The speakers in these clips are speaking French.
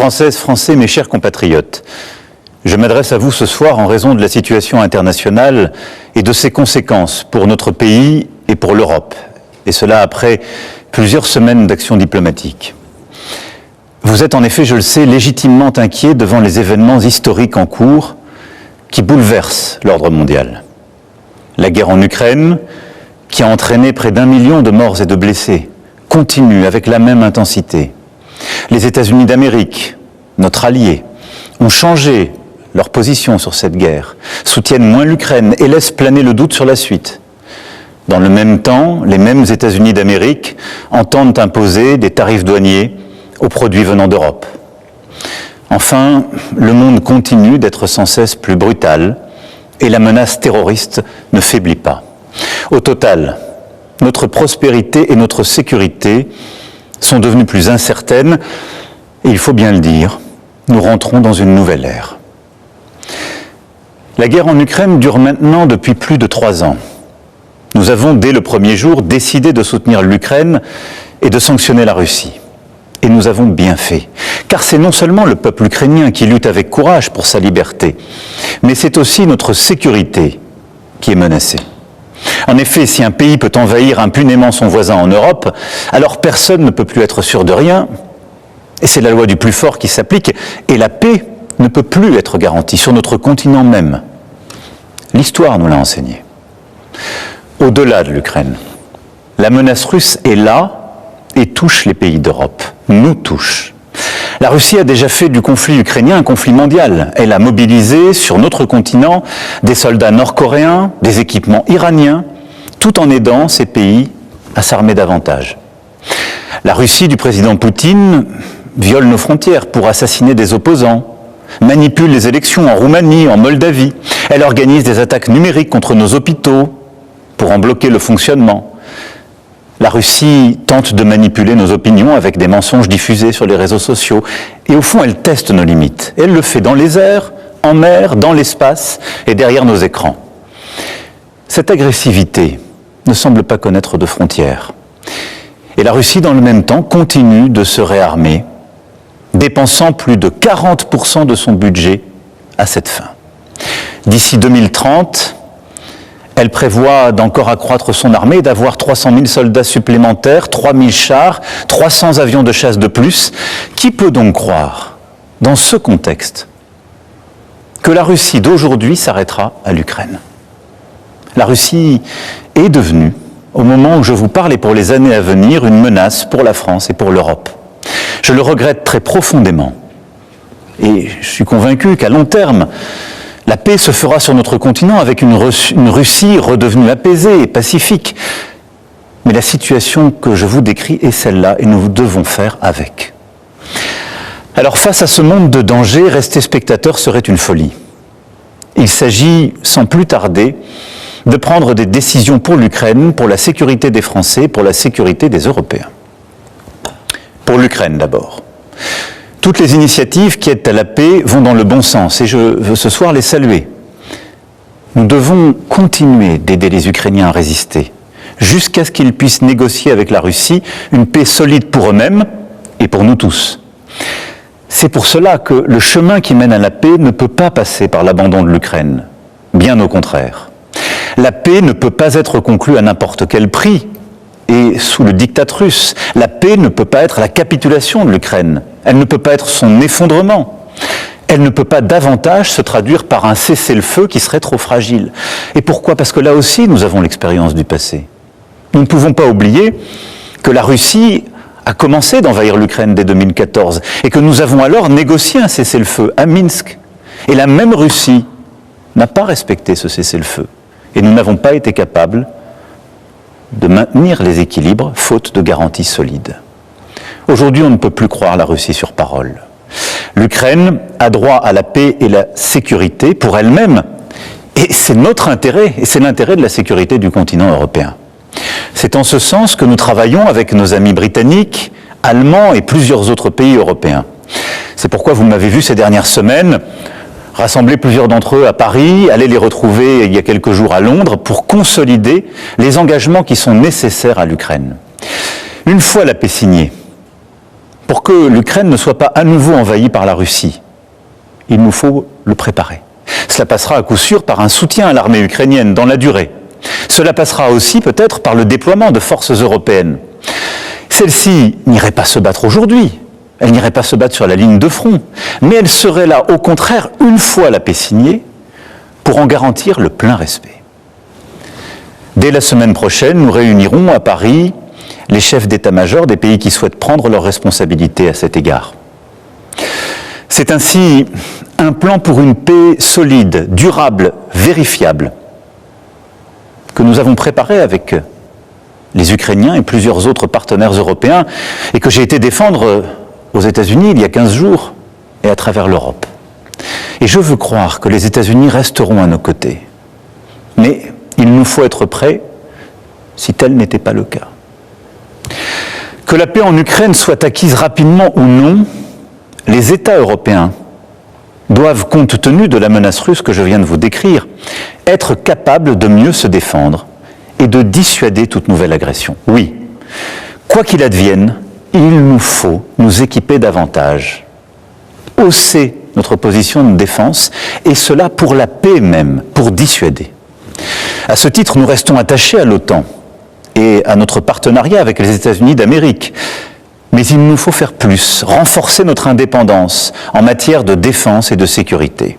Françaises, Français, mes chers compatriotes, je m'adresse à vous ce soir en raison de la situation internationale et de ses conséquences pour notre pays et pour l'Europe, et cela après plusieurs semaines d'action diplomatique. Vous êtes en effet, je le sais, légitimement inquiets devant les événements historiques en cours qui bouleversent l'ordre mondial. La guerre en Ukraine, qui a entraîné près d'1 million de morts et de blessés, continue avec la même intensité. Les États-Unis d'Amérique, notre allié, ont changé leur position sur cette guerre, soutiennent moins l'Ukraine et laissent planer le doute sur la suite. Dans le même temps, les mêmes États-Unis d'Amérique entendent imposer des tarifs douaniers aux produits venant d'Europe. Enfin, le monde continue d'être sans cesse plus brutal et la menace terroriste ne faiblit pas. Au total, notre prospérité et notre sécurité sont devenues plus incertaines et il faut bien le dire, nous rentrons dans une nouvelle ère. La guerre en Ukraine dure maintenant depuis plus de 3 ans. Nous avons, dès le premier jour, décidé de soutenir l'Ukraine et de sanctionner la Russie. Et nous avons bien fait, car c'est non seulement le peuple ukrainien qui lutte avec courage pour sa liberté, mais c'est aussi notre sécurité qui est menacée. En effet, si un pays peut envahir impunément son voisin en Europe, alors personne ne peut plus être sûr de rien, et c'est la loi du plus fort qui s'applique, et la paix ne peut plus être garantie sur notre continent même. L'histoire nous l'a enseigné. Au-delà de l'Ukraine, la menace russe est là et touche les pays d'Europe, nous touche. La Russie a déjà fait du conflit ukrainien un conflit mondial. Elle a mobilisé sur notre continent des soldats nord-coréens, des équipements iraniens, tout en aidant ces pays à s'armer davantage. La Russie du président Poutine viole nos frontières pour assassiner des opposants, manipule les élections en Roumanie, en Moldavie. Elle organise des attaques numériques contre nos hôpitaux pour en bloquer le fonctionnement. La Russie tente de manipuler nos opinions avec des mensonges diffusés sur les réseaux sociaux. Et au fond, elle teste nos limites. Elle le fait dans les airs, en mer, dans l'espace et derrière nos écrans. Cette agressivité ne semble pas connaître de frontières. Et la Russie, dans le même temps, continue de se réarmer, dépensant plus de 40% de son budget à cette fin. D'ici 2030, elle prévoit d'encore accroître son armée et d'avoir 300 000 soldats supplémentaires, 3 000 chars, 300 avions de chasse de plus. Qui peut donc croire, dans ce contexte, que la Russie d'aujourd'hui s'arrêtera à l'Ukraine? La Russie est devenue, au moment où je vous parle et pour les années à venir, une menace pour la France et pour l'Europe. Je le regrette très profondément. Et je suis convaincu qu'à long terme, la paix se fera sur notre continent avec une Russie redevenue apaisée et pacifique. Mais la situation que je vous décris est celle-là et nous devons faire avec. Alors face à ce monde de danger, rester spectateur serait une folie. Il s'agit, sans plus tarder, de prendre des décisions pour l'Ukraine, pour la sécurité des Français, pour la sécurité des Européens. Pour l'Ukraine d'abord. Toutes les initiatives qui aident à la paix vont dans le bon sens et je veux ce soir les saluer. Nous devons continuer d'aider les Ukrainiens à résister jusqu'à ce qu'ils puissent négocier avec la Russie une paix solide pour eux-mêmes et pour nous tous. C'est pour cela que le chemin qui mène à la paix ne peut pas passer par l'abandon de l'Ukraine. Bien au contraire. La paix ne peut pas être conclue à n'importe quel prix. Et sous le diktat russe, la paix ne peut pas être la capitulation de l'Ukraine. Elle ne peut pas être son effondrement. Elle ne peut pas davantage se traduire par un cessez-le-feu qui serait trop fragile. Et pourquoi? Parce que là aussi, nous avons l'expérience du passé. Nous ne pouvons pas oublier que la Russie a commencé d'envahir l'Ukraine dès 2014 et que nous avons alors négocié un cessez-le-feu à Minsk. Et la même Russie n'a pas respecté ce cessez-le-feu. Et nous n'avons pas été capables de maintenir les équilibres, faute de garanties solides. Aujourd'hui, on ne peut plus croire la Russie sur parole. L'Ukraine a droit à la paix et la sécurité pour elle-même, et c'est notre intérêt, et c'est l'intérêt de la sécurité du continent européen. C'est en ce sens que nous travaillons avec nos amis britanniques, allemands et plusieurs autres pays européens. C'est pourquoi vous m'avez vu ces dernières semaines rassembler plusieurs d'entre eux à Paris, aller les retrouver il y a quelques jours à Londres pour consolider les engagements qui sont nécessaires à l'Ukraine. Une fois la paix signée, pour que l'Ukraine ne soit pas à nouveau envahie par la Russie. Il nous faut le préparer. Cela passera à coup sûr par un soutien à l'armée ukrainienne dans la durée. Cela passera aussi peut-être par le déploiement de forces européennes. Celles-ci n'iraient pas se battre aujourd'hui, elles n'iraient pas se battre sur la ligne de front, mais elles seraient là, au contraire, une fois la paix signée, pour en garantir le plein respect. Dès la semaine prochaine, nous réunirons à Paris les chefs d'état-major des pays qui souhaitent prendre leurs responsabilités à cet égard. C'est ainsi un plan pour une paix solide, durable, vérifiable, que nous avons préparé avec les Ukrainiens et plusieurs autres partenaires européens et que j'ai été défendre aux États-Unis il y a 15 jours et à travers l'Europe. Et je veux croire que les États-Unis resteront à nos côtés. Mais il nous faut être prêts si tel n'était pas le cas. Que la paix en Ukraine soit acquise rapidement ou non, les États européens doivent, compte tenu de la menace russe que je viens de vous décrire, être capables de mieux se défendre et de dissuader toute nouvelle agression. Oui, quoi qu'il advienne, il nous faut nous équiper davantage, hausser notre position de défense, et cela pour la paix même, pour dissuader. À ce titre, nous restons attachés à l'OTAN et à notre partenariat avec les États-Unis d'Amérique. Mais il nous faut faire plus, renforcer notre indépendance en matière de défense et de sécurité.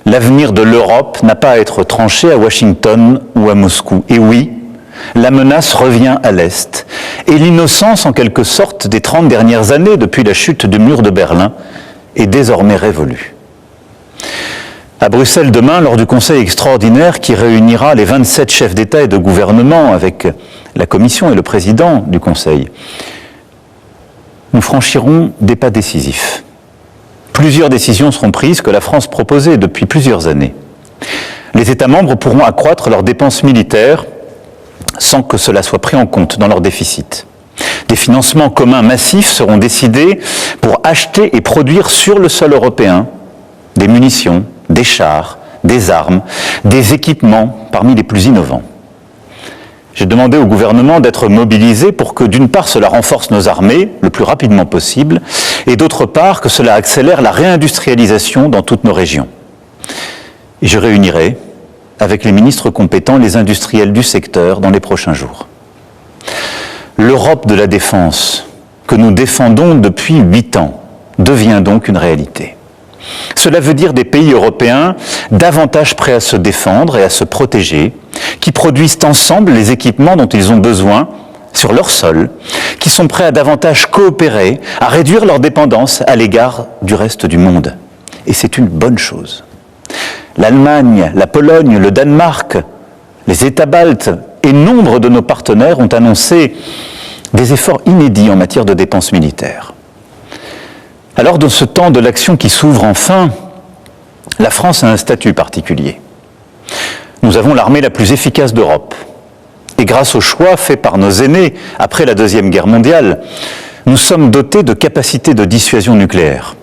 L'avenir de l'Europe n'a pas à être tranché à Washington ou à Moscou. Et oui, la menace revient à l'Est. Et l'innocence, en quelque sorte, des 30 dernières années, depuis la chute du mur de Berlin, est désormais révolue. À Bruxelles demain, lors du Conseil extraordinaire qui réunira les 27 chefs d'État et de gouvernement avec la Commission et le président du Conseil, nous franchirons des pas décisifs. Plusieurs décisions seront prises que la France proposait depuis plusieurs années. Les États membres pourront accroître leurs dépenses militaires sans que cela soit pris en compte dans leur déficit. Des financements communs massifs seront décidés pour acheter et produire sur le sol européen des munitions, des chars, des armes, des équipements parmi les plus innovants. J'ai demandé au gouvernement d'être mobilisé pour que, d'une part, cela renforce nos armées le plus rapidement possible, et d'autre part, que cela accélère la réindustrialisation dans toutes nos régions. Et je réunirai, avec les ministres compétents, les industriels du secteur dans les prochains jours. L'Europe de la défense, que nous défendons depuis 8 ans, devient donc une réalité. Cela veut dire des pays européens davantage prêts à se défendre et à se protéger, qui produisent ensemble les équipements dont ils ont besoin sur leur sol, qui sont prêts à davantage coopérer, à réduire leur dépendance à l'égard du reste du monde. Et c'est une bonne chose. L'Allemagne, la Pologne, le Danemark, les États baltes et nombre de nos partenaires ont annoncé des efforts inédits en matière de dépenses militaires. Alors, dans ce temps de l'action qui s'ouvre enfin, la France a un statut particulier. Nous avons l'armée la plus efficace d'Europe. Et grâce au choix fait par nos aînés après la Deuxième Guerre mondiale, nous sommes dotés de capacités de dissuasion nucléaire.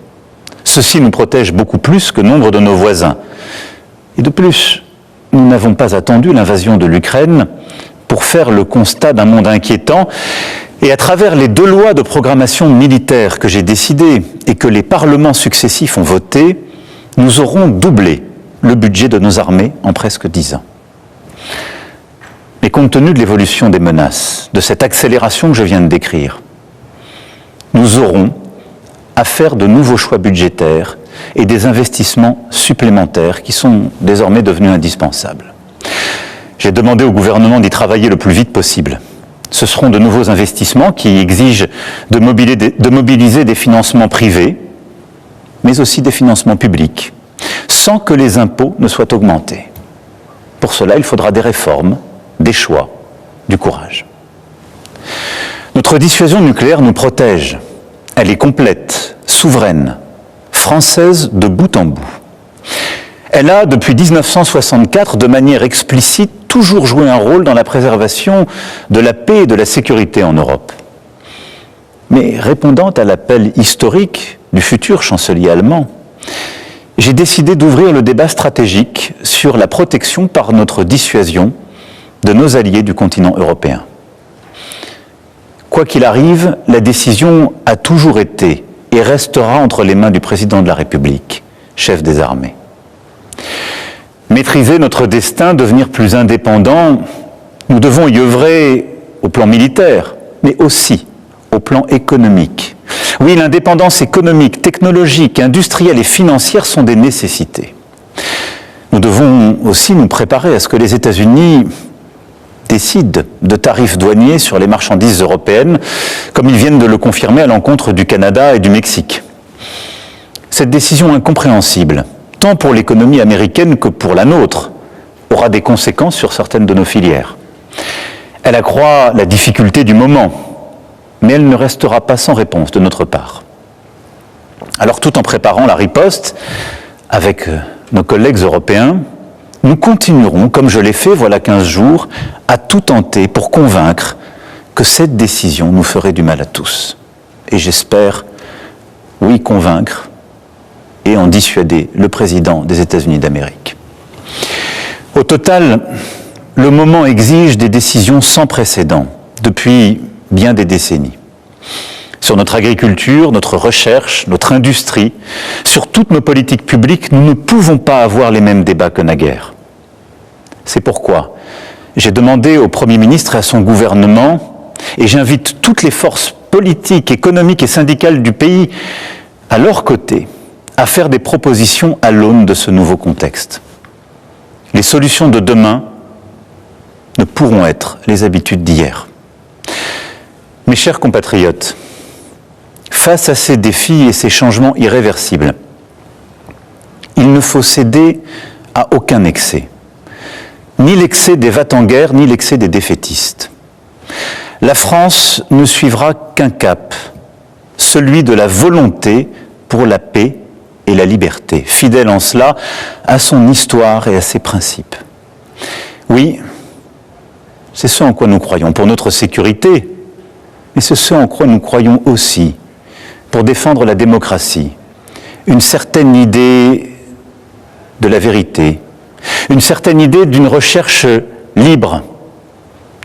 Ceci nous protège beaucoup plus que nombre de nos voisins. Et de plus, nous n'avons pas attendu l'invasion de l'Ukraine pour faire le constat d'un monde inquiétant. Et à travers les 2 lois de programmation militaire que j'ai décidées et que les parlements successifs ont votées, nous aurons doublé le budget de nos armées en presque 10 ans. Mais compte tenu de l'évolution des menaces, de cette accélération que je viens de décrire, nous aurons à faire de nouveaux choix budgétaires et des investissements supplémentaires qui sont désormais devenus indispensables. J'ai demandé au gouvernement d'y travailler le plus vite possible. Ce seront de nouveaux investissements qui exigent de mobiliser des financements privés, mais aussi des financements publics, sans que les impôts ne soient augmentés. Pour cela, il faudra des réformes, des choix, du courage. Notre dissuasion nucléaire nous protège. Elle est complète, souveraine, française de bout en bout. Elle a, depuis 1964, de manière explicite, toujours joué un rôle dans la préservation de la paix et de la sécurité en Europe. Mais répondant à l'appel historique du futur chancelier allemand, j'ai décidé d'ouvrir le débat stratégique sur la protection par notre dissuasion de nos alliés du continent européen. Quoi qu'il arrive, la décision a toujours été et restera entre les mains du président de la République, chef des armées. Maîtriser notre destin, devenir plus indépendant, nous devons y œuvrer au plan militaire, mais aussi au plan économique. Oui, l'indépendance économique, technologique, industrielle et financière sont des nécessités. Nous devons aussi nous préparer à ce que les États-Unis décident de tarifs douaniers sur les marchandises européennes, comme ils viennent de le confirmer à l'encontre du Canada et du Mexique. Cette décision incompréhensible, tant pour l'économie américaine que pour la nôtre, aura des conséquences sur certaines de nos filières. Elle accroît la difficulté du moment, mais elle ne restera pas sans réponse de notre part. Alors, tout en préparant la riposte, avec nos collègues européens, nous continuerons, comme je l'ai fait voilà 15 jours, à tout tenter pour convaincre que cette décision nous ferait du mal à tous. Et j'espère, oui, convaincre et en dissuader le président des États-Unis d'Amérique. Au total, le moment exige des décisions sans précédent depuis bien des décennies. Sur notre agriculture, notre recherche, notre industrie, sur toutes nos politiques publiques, nous ne pouvons pas avoir les mêmes débats que naguère. C'est pourquoi j'ai demandé au Premier ministre et à son gouvernement, et j'invite toutes les forces politiques, économiques et syndicales du pays à leur côté, à faire des propositions à l'aune de ce nouveau contexte. Les solutions de demain ne pourront être les habitudes d'hier. Mes chers compatriotes, face à ces défis et ces changements irréversibles, il ne faut céder à aucun excès. Ni l'excès des va-t-en-guerre, ni l'excès des défaitistes. La France ne suivra qu'un cap, celui de la volonté pour la paix et la liberté, fidèle en cela à son histoire et à ses principes. Oui, c'est ce en quoi nous croyons pour notre sécurité, mais c'est ce en quoi nous croyons aussi pour défendre la démocratie, une certaine idée de la vérité, une certaine idée d'une recherche libre,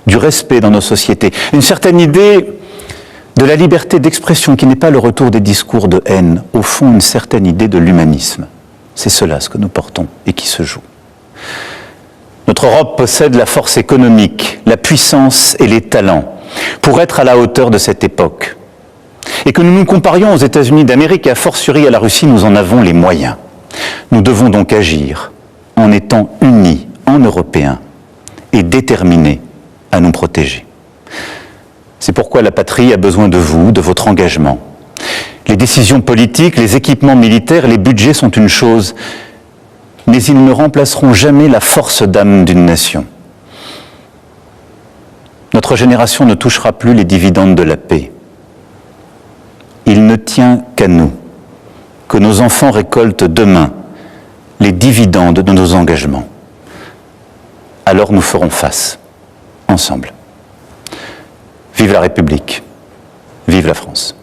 du respect dans nos sociétés, une certaine idée de la liberté d'expression qui n'est pas le retour des discours de haine, au fond une certaine idée de l'humanisme. C'est cela ce que nous portons et qui se joue. Notre Europe possède la force économique, la puissance et les talents pour être à la hauteur de cette époque. Et que nous nous comparions aux États-Unis d'Amérique et a fortiori à la Russie, nous en avons les moyens. Nous devons donc agir en étant unis en Européens et déterminés à nous protéger. C'est pourquoi la patrie a besoin de vous, de votre engagement. Les décisions politiques, les équipements militaires, les budgets sont une chose, mais ils ne remplaceront jamais la force d'âme d'une nation. Notre génération ne touchera plus les dividendes de la paix. Il ne tient qu'à nous que nos enfants récoltent demain les dividendes de nos engagements. Alors nous ferons face, ensemble. Vive la République, vive la France.